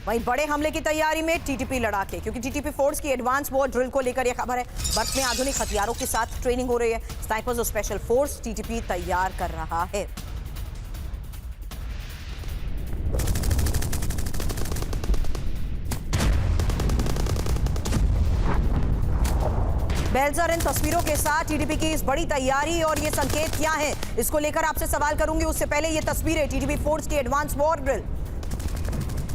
वहीं बड़े हमले की तैयारी में टीटीपी लड़ाके, क्योंकि टीटीपी फोर्स की एडवांस वॉर ड्रिल को लेकर यह खबर है। बर्फ में आधुनिक हथियारों के साथ ट्रेनिंग हो रही है। स्नाइपर्स और स्पेशल फोर्स टीटीपी तैयार कर रहा है। बेल्जर इन तस्वीरों के साथ टीटीपी की इस बड़ी तैयारी और ये संकेत क्या है, इसको लेकर आपसे सवाल करूंगी। उससे पहले ये तस्वीरें टीटीपी फोर्स की एडवांस वॉर ड्रिल,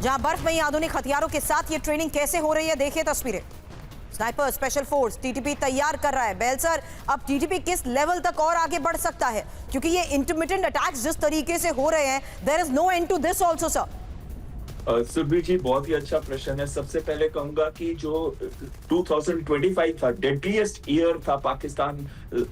जहां बर्फ में आधुनिक हथियारों के साथ ये ट्रेनिंग कैसे हो रही है, देखिए तस्वीरें। स्नाइपर स्पेशल फोर्स टीटीपी तैयार कर रहा है। बेल्जर, अब टीटीपी किस लेवल तक और आगे बढ़ सकता है, क्योंकि ये इंटरमिटेंट अटैक्स जिस तरीके से हो रहे हैं, there is no end to this also sir. Surabhi ji, बहुत ही अच्छा प्रश्न है। सबसे पहले कहूंगा कि जो 2025 था, डेडलीस्ट ईयर था पाकिस्तान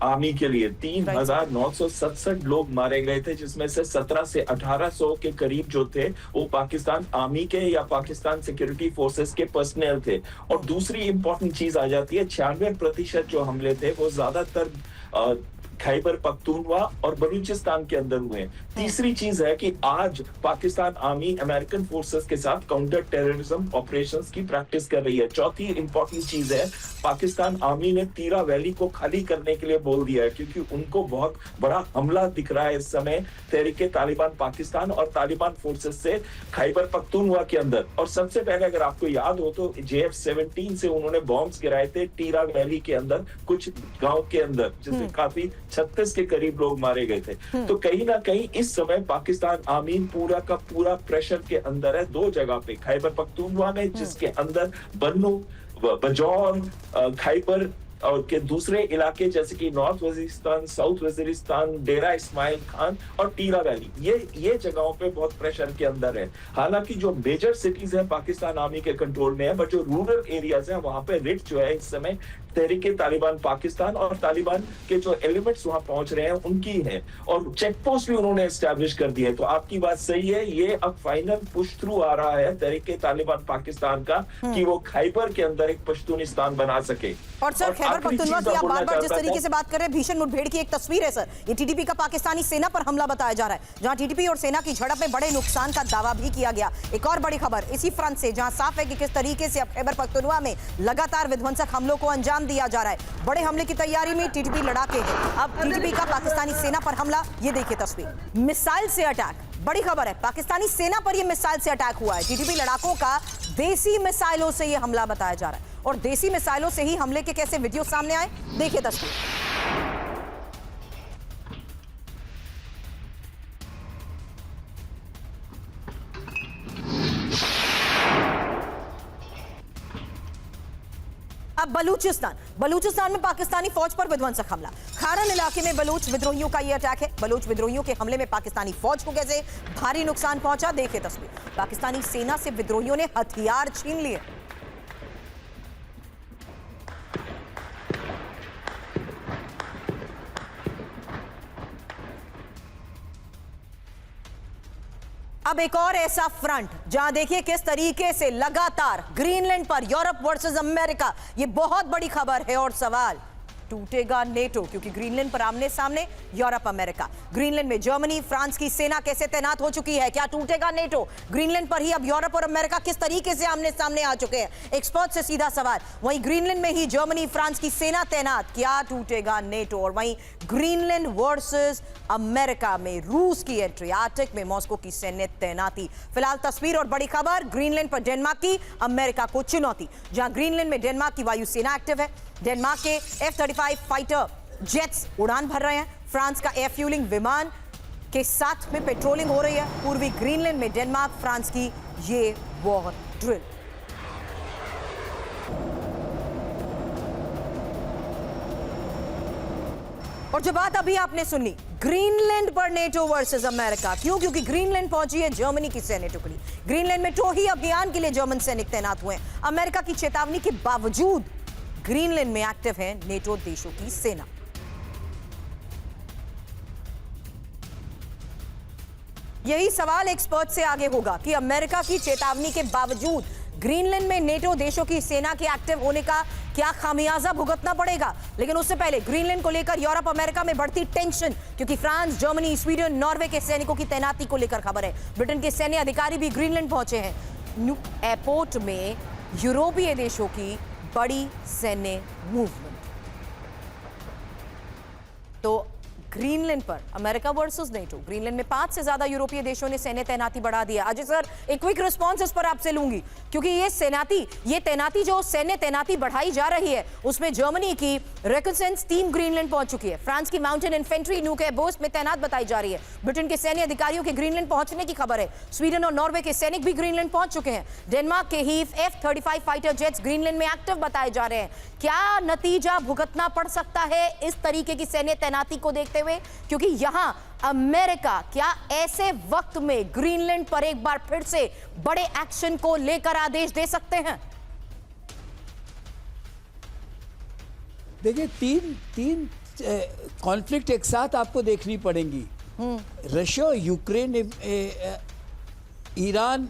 आर्मी के लिए। 3,967 लोग मारे गए थे, जिसमें से 17 से 1800 के करीब जो थे वो पाकिस्तान आर्मी के या पाकिस्तान सिक्योरिटी फोर्सेस के पर्सनल थे। और दूसरी इंपॉर्टेंट चीज आ जाती है, 96% जो हमले थे वो ज्यादातर खैबर पख्तूनवा और बलूचिस्तान के अंदर हुए। तीसरी चीज है कि आज पाकिस्तान आर्मी अमेरिकन फोर्सेस के साथ काउंटर टेररिज्म ऑपरेशंस की प्रैक्टिस कर रही है। चौथी इंपॉर्टेंट चीज है, पाकिस्तान आर्मी ने तीरा वैली को खाली करने के लिए बोल दिया है, क्योंकि उनको बहुत बड़ा हमला दिख रहा है इस समय तहरीके तालिबान पाकिस्तान और तालिबान फोर्सेस से खैबर पख्तूनवा के अंदर। और सबसे पहले अगर आपको याद हो तो JF-17 से उन्होंने बॉम्ब्स गिराए थे तीरा वैली के अंदर, कुछ गांव के अंदर, जिससे काफी 36 के करीब लोग मारे गए थे। तो कहीं ना कहीं इस समय पाकिस्तान आर्मी पूरा का पूरा प्रेशर के अंदर है दो जगह पे, खैबर पख्तूनवा में जिसके अंदर बन्नू, बजौर, खैबर और के दूसरे इलाके जैसे कि नॉर्थ वजीरिस्तान, साउथ वजीरिस्तान, डेरा इस्माइल खान और टीरा वैली, ये जगहों पे बहुत प्रेशर के अंदर है। हालांकि जो मेजर सिटीज है पाकिस्तान आर्मी के कंट्रोल में है, बट जो रूरल एरियाज है वहां पे रिट जो है इस समय तहरीके तालिबान पाकिस्तान और तालिबान के जो एलिमेंट्स वहां पहुंच रहे हैं उनकी है। और चेक पोस्ट भी उन्होंने एस्टैब्लिश कर दिए। तो आपकी बात सही है, ये अब फाइनल पुश थ्रू आ रहा है तहरीके तालिबान पाकिस्तान का कि वो खैबर के अंदर एक पश्तूनिस्तान बना सके। और सर, खैबर पख्तूनवा की आप बार-बार जिस तरीके से बात कर रहे हैं, भीषण मुठभेड़ की एक तस्वीर है सर। ये टीटीपी का पाकिस्तानी सेना पर हमला बताया जा रहा है, जहां टीटीपी और सेना की झड़प में बड़े नुकसान का दावा भी किया गया। एक और बड़ी खबर इसी फ्रंट से, जहां साफ है कि किस तरीके से अब खैबर पख्तूनवा में लगातार विध्वंसक हमलों को अंजाम दिया जा रहा है। बड़े हमले की तैयारी में टीटीपी लड़ाके हैं। अब टीटीपी का पाकिस्तानी सेना पर हमला, ये देखिए तस्वीर। मिसाइल से अटैक, बड़ी खबर है, पाकिस्तानी सेना पर ये मिसाइल से अटैक हुआ है। टीटीपी लड़ाकों का देसी मिसाइलों से ये हमला बताया जा रहा है, और देसी मिसाइलों से ही हमले के कैसे वीडियो सामने आए, देखिए तस्वीर। अब बलूचिस्तान में पाकिस्तानी फौज पर विध्वंसक हमला। खारन इलाके में बलूच विद्रोहियों का यह अटैक है। बलूच विद्रोहियों के हमले में पाकिस्तानी फौज को कैसे भारी नुकसान पहुंचा, देखिए तस्वीर। पाकिस्तानी सेना से विद्रोहियों ने हथियार छीन लिए। अब एक और ऐसा फ्रंट, जहां देखिए किस तरीके से लगातार ग्रीनलैंड पर यूरोप वर्सेस अमेरिका, ये बहुत बड़ी खबर है। और सवाल, टूटेगा नेटो? क्योंकि ग्रीनलैंड पर आमने सामने यूरोप अमेरिका। ग्रीनलैंड में जर्मनी, फ्रांस की सेना कैसे तैनात हो चुकी है, क्या टूटेगा नेटो? ग्रीनलैंड पर ही अब यूरोप और अमेरिका किस तरीके से आमने सामने आ चुके हैं, एक्सपर्ट से सीधा सवाल। वहीं ग्रीनलैंड में ही जर्मनी, फ्रांस की सेना तैनात, क्या टूटेगा नेटो? और वहीं ग्रीनलैंड वर्सेस अमेरिका में रूस की एंट्री, आर्कटिक में मॉस्को की सैन्य तैनाती। फिलहाल तस्वीर और बड़ी खबर, ग्रीनलैंड पर डेनमार्क की अमेरिका को चुनौती। जहां ग्रीनलैंड में डेनमार्क की वायुसेना एक्टिव है। डेनमार्क के F-35 फाइटर जेट्स उड़ान भर रहे हैं। फ्रांस का एयर फ्यूलिंग विमान के साथ में पेट्रोलिंग हो रही है। पूर्वी ग्रीनलैंड में डेनमार्क फ्रांस की ये वॉर ड्रिल। और जो बात अभी आपने सुनी, ग्रीनलैंड पर नेटो वर्सेस अमेरिका, क्यों? क्योंकि ग्रीनलैंड पहुंची है जर्मनी की सैन्य टुकड़ी। ग्रीनलैंड में टोही अभियान के लिए जर्मन सैनिक तैनात हुए हैं। अमेरिका की चेतावनी के बावजूद ग्रीनलैंड में एक्टिव है नेटो देशों की सेना। यही सवाल एक्सपर्ट से आगे होगा कि अमेरिका की चेतावनी के बावजूद ग्रीनलैंड में नेटो देशों की सेना के एक्टिव होने का क्या खामियाजा भुगतना पड़ेगा। लेकिन उससे पहले ग्रीनलैंड को लेकर यूरोप अमेरिका में बढ़ती टेंशन, क्योंकि फ्रांस, जर्मनी, स्वीडन, नॉर्वे के सैनिकों की तैनाती को लेकर खबर है। ब्रिटेन के सैन्य अधिकारी भी ग्रीनलैंड पहुंचे हैं। एयरपोर्ट में यूरोपीय देशों की बड़ी सैन्य मूवमेंट। तो ग्रीनलैंड पर अमेरिका वर्सेस नेटो, ग्रीनलैंड में 5 से ज्यादा यूरोपीय देशों ने सैन्य तैनाती बढ़ा दिया। अजय सर, एक क्विक रिस्पांस इस पर आपसे लूंगी, क्योंकि ये तैनाती जो सैन्य तैनाती बढ़ाई जा रही है, उसमें जर्मनी की रिकॉन्सेंस टीम ग्रीनलैंड पहुंच चुकी है, फ्रांस की माउंटेन इन्फेंट्री न्यूक एयरबेस में तैनात बताई जा रही है, ब्रिटेन के सैन्य अधिकारियों के ग्रीनलैंड पहुंचने की खबर है, स्वीडन और नॉर्वे के सैनिक भी ग्रीनलैंड पहुंच चुके हैं, डेनमार्क के ही F-35 फाइटर जेट्स ग्रीनलैंड में एक्टिव बताए जा रहे हैं। क्या नतीजा भुगतना पड़ सकता है इस तरीके की सैन्य तैनाती को देखते हुए, क्योंकि यहां अमेरिका क्या ऐसे वक्त में ग्रीनलैंड पर एक बार फिर से बड़े एक्शन को लेकर आदेश दे सकते हैं? देखिए, तीन कॉन्फ्लिक्ट एक साथ आपको देखनी पड़ेंगी। रशिया, यूक्रेन, ईरान,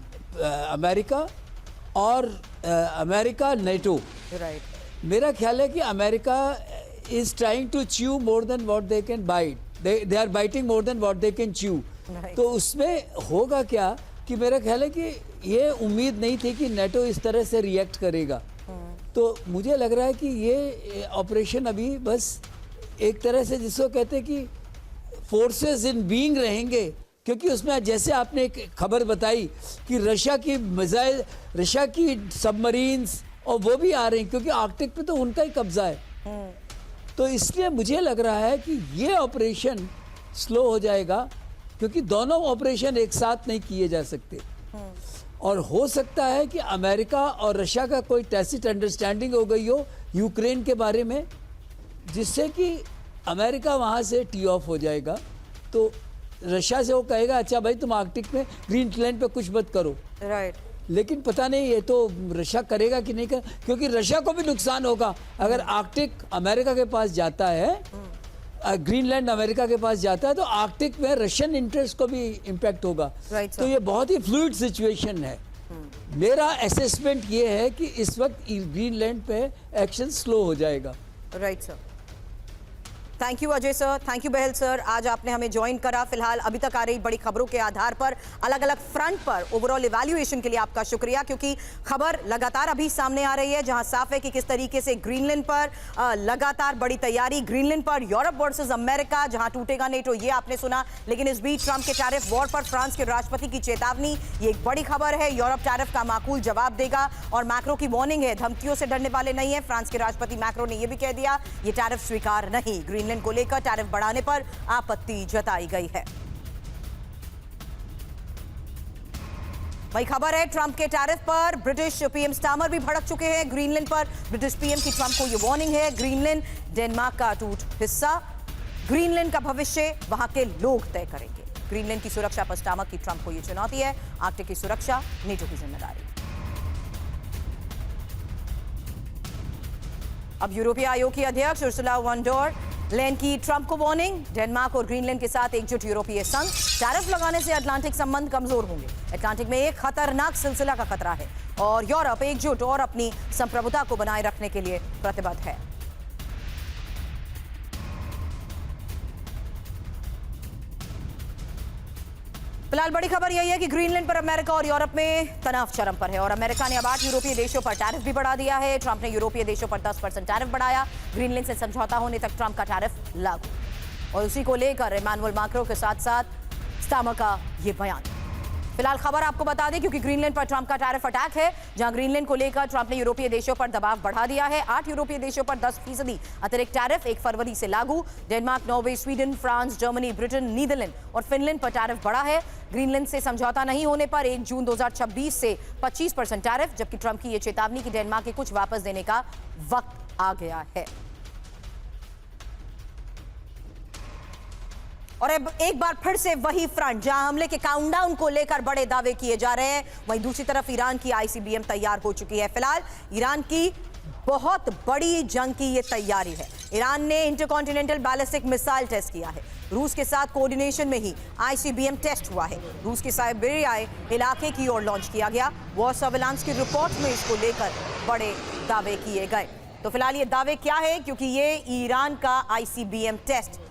अमेरिका और अमेरिका नेटो। राइट। मेरा ख्याल है कि America is trying to chew more than what they can bite. They are biting more than what they can chew. तो उसमें होगा क्या कि मेरा ख्याल है कि ये उम्मीद नहीं थी कि नेटो इस तरह से रिएक्ट करेगा। तो मुझे लग रहा है कि ये ऑपरेशन अभी बस एक तरह से जिसको कहते हैं कि फोर्सेस इन बीइंग रहेंगे, क्योंकि उसमें जैसे आपने एक खबर बताई कि रशिया की मिसाइल, रशिया की सबमरीन्स और वो भी आ रही हैं, क्योंकि आर्कटिक पे तो उनका ही कब्जा है। तो इसलिए मुझे लग रहा है कि ये ऑपरेशन स्लो हो जाएगा, क्योंकि दोनों ऑपरेशन एक साथ नहीं किए जा सकते। और हो सकता है कि अमेरिका और रशिया का कोई टैसिट अंडरस्टैंडिंग हो गई हो यूक्रेन के बारे में, जिससे कि अमेरिका वहाँ से टी ऑफ हो जाएगा। तो रशिया से वो कहेगा अच्छा भाई तुम आर्कटिक में ग्रीनलैंड पे कुछ मत करो। राइट। लेकिन पता नहीं ये तो रशिया करेगा कि नहीं कर, क्योंकि रशिया को भी नुकसान होगा अगर आर्कटिक अमेरिका के पास जाता है, ग्रीनलैंड अमेरिका के पास जाता है, तो आर्कटिक में रशियन इंटरेस्ट को भी इम्पैक्ट होगा। तो ये बहुत ही फ्लूइड सिचुएशन है। मेरा असेसमेंट ये है कि इस वक्त ग्रीनलैंड पे एक्शन स्लो हो जाएगा। Right sir. Thank you Ajay sir, thank you Bahl sir, आज आपने हमें ज्वाइन करा। फिलहाल अभी तक आ रही बड़ी खबरों के आधार पर अलग अलग फ्रंट पर ओवरऑल इवैल्यूएशन के लिए आपका शुक्रिया, क्योंकि खबर लगातार अभी सामने आ रही है जहां साफ है कि किस तरीके से ग्रीनलैंड पर लगातार बड़ी तैयारी, ग्रीनलैंड पर यूरोप वर्सेस अमेरिका, जहां टूटेगा नेटो ये आपने सुना। लेकिन इस बीच ट्रंप के टैरिफ वॉर पर फ्रांस के राष्ट्रपति की चेतावनी, ये एक बड़ी खबर है। यूरोप टैरिफ का माकूल जवाब देगा और मैक्रो की वार्निंग है, धमकियों से डरने वाले नहीं है। फ्रांस के राष्ट्रपति मैक्रो ने यह भी कह दिया ये टैरिफ स्वीकार नहीं, ग्रीनलैंड को लेकर टैरिफ बढ़ाने पर आपत्ति जताई गई है। वही खबर है ट्रंप के टैरिफ पर ब्रिटिश पीएम स्टामर भी भड़क चुके हैं ग्रीनलैंड पर। ब्रिटिश पीएम की ट्रंप को यह वार्निंग है, ग्रीनलैंड डेनमार्क का अटूट हिस्सा, ग्रीनलैंड का भविष्य वहां के लोग तय करेंगे। ग्रीनलैंड की सुरक्षा पर स्टामर की ट्रंप को यह चुनौती है, आर्कटिक की सुरक्षा नेटो की जिम्मेदारी। अब यूरोपीय आयोग की अध्यक्ष उर्सुला वॉन डर लेन की ट्रंप को वार्निंग, डेनमार्क और ग्रीनलैंड के साथ एकजुट यूरोपीय संघ, टैरिफ लगाने से अटलांटिक संबंध कमजोर होंगे। अटलांटिक में एक खतरनाक सिलसिला का खतरा है और यूरोप एकजुट और अपनी संप्रभुता को बनाए रखने के लिए प्रतिबद्ध है। फिलहाल बड़ी खबर यही है कि ग्रीनलैंड पर अमेरिका और यूरोप में तनाव चरम पर है और अमेरिका ने अब 8 यूरोपीय देशों पर टैरिफ भी बढ़ा दिया है। ट्रंप ने यूरोपीय देशों पर 10% टैरिफ बढ़ाया, ग्रीनलैंड से समझौता होने तक ट्रंप का टैरिफ लागू। और उसी को लेकर इमैनुअल मैक्रों के साथ साथ स्टामर का ये बयान। फिलहाल खबर आपको बता दें, क्योंकि ग्रीनलैंड पर ट्रंप का टैरिफ अटैक है, जहां ग्रीनलैंड को लेकर ट्रंप ने यूरोपीय देशों पर दबाव बढ़ा दिया है। 8 यूरोपीय देशों पर 10% अतिरिक्त टैरिफ 1 फरवरी से लागू। Denmark, Norway, Sweden, France, Germany, Britain, Netherland और फिनलैंड पर टैरिफ बढ़ा है। ग्रीनलैंड से समझौता नहीं होने पर 1 जून 2026 से 25% टैरिफ, जबकि ट्रंप की यह चेतावनी कि डेनमार्क के कुछ वापस देने का वक्त आ गया है। और अब एक बार फिर से वही फ्रंट जहां हमले के काउंटडाउन को लेकर बड़े दावे किए जा रहे हैं, वहीं दूसरी तरफ ईरान की आईसीबीएम तैयार हो चुकी है। फिलहाल ईरान की बहुत बड़ी जंग की ये तैयारी है। ईरान ने इंटरकॉन्टिनेंटल बैलिस्टिक मिसाइल टेस्ट किया है, रूस के साथ कोऑर्डिनेशन में ही आईसीबीएम टेस्ट हुआ है। रूस के साइबेरियाई इलाके की ओर लॉन्च किया गया। वॉर सर्विलांस की रिपोर्ट में इसको लेकर बड़े दावे किए गए। तो फिलहाल ये दावे क्या है, क्योंकि ये ईरान का आईसीबीएम टेस्ट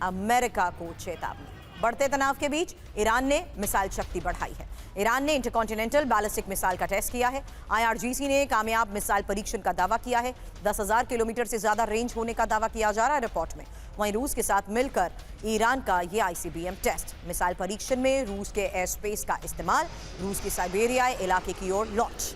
अमेरिका को चेतावनी। बढ़ते तनाव के बीच ईरान ने मिसाइल शक्ति बढ़ाई है। ईरान ने इंटरकॉन्टिनेंटल बैलिस्टिक मिसाइल का टेस्ट किया है। IRGC ने कामयाब मिसाइल परीक्षण का दावा किया है। 10,000 किलोमीटर से ज्यादा रेंज होने का दावा किया जा रहा है रिपोर्ट में। वहीं रूस के साथ मिलकर ईरान का ये ICBM टेस्ट। मिसाइल परीक्षण में रूस के एयर स्पेस का इस्तेमाल, रूस के साइबेरियाई इलाके की ओर लॉन्च।